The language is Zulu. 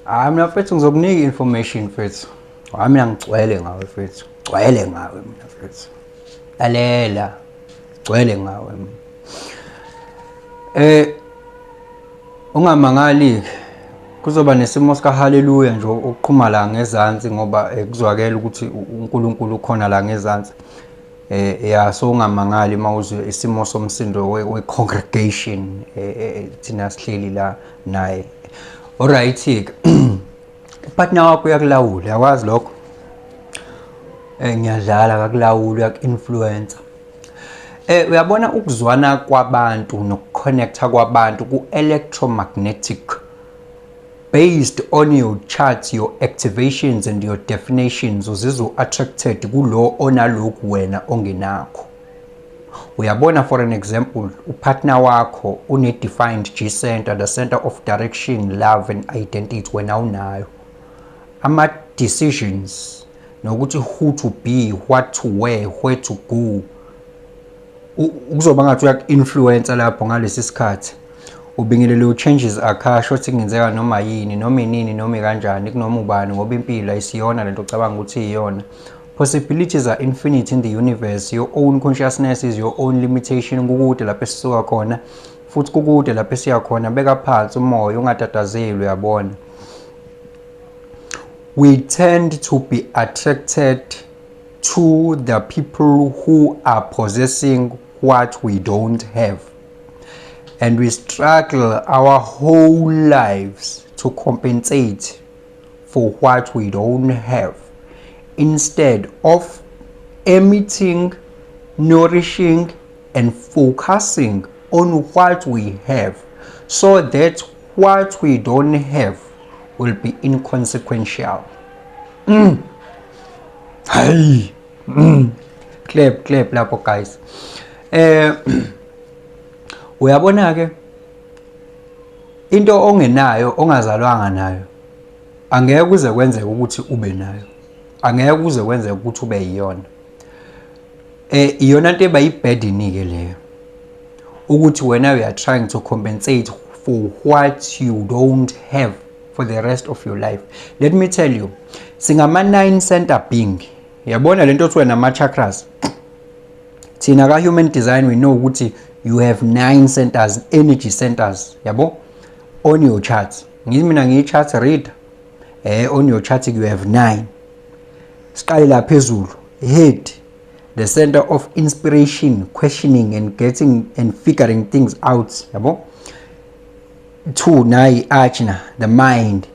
Mina mfethu ngizokunika information mfethu. Mina ngigcwele ngawe mfethu. Gcwele ngawe mina mfethu. Lalela. Gcwele ngawe mina. Ungamangali kuzoba nesimo sika haleluya nje oqhuma la ngezansi ngoba kuzwakela ukuthi uNkulunkulu ukhona la ngezansi. So ungamangali mawuzwe isimo somsindo we congregation thina sihleli la naye. Alright ke. Upartner wakho uyakulawula, yakwazi lokho? Ngiyadlala akakulawula, uyaku-influencer. Uyabona ukuzwana kwabantu nokuconnecta kwabantu ku-electromagnetic based on your charts, your activations and your definitions uzizwa attracted kulo onalokhu wena ongenakho. Uyabona for an example upartner wakho une-defined G-center, the center of direction, love and identity wena unayo. Ama-decisions nokuthi who to be, what to wear, where to go kuzoba ngathi uyaku-influencer lapho ngalesi sikhathi. Ubingelele changes akhasho ukuthi kungenzeka noma yini noma inini noma kanjani kunoma ubani ngoba impilo ayisiyona lento ocabanga ukuthi iyona. Possibilities are infinite in the universe. Your own consciousness is your own limitation. Kukude lapho esisuka khona futhi kukude lapho esiya khona. Beka phansi umoya ungatatazeli uyabona. We tend to be attracted to the people who are possessing what we don't have. And we struggle our whole lives to compensate for what we don't have, instead of emitting, nourishing, and focusing on what we have, so that what we don't have will be inconsequential. Hey, clap lapho guys. Uyabona ke into ongenayo ongazalwanga nayo angeke kuze kwenzeke ukuthi ube nayo, angeke kuze kwenzeke ukuthi ube yiyona. Iyona into ebayibhedini ke leyo ukuthi wena you are trying to compensate for what you don't have for the rest of your life. Let me tell you, singama 9 center being. Yabona lento othi wena ama chakras. Thina ka human design we know ukuthi you have 9 centers, energy centers, yabo, on your chart. Ngizimina ngiyi-chart reader. On your chart you have 9. Siqale la phezulu, head, the center of inspiration, questioning and getting and figuring things out, yabo. 2 nayi ajna, the mind.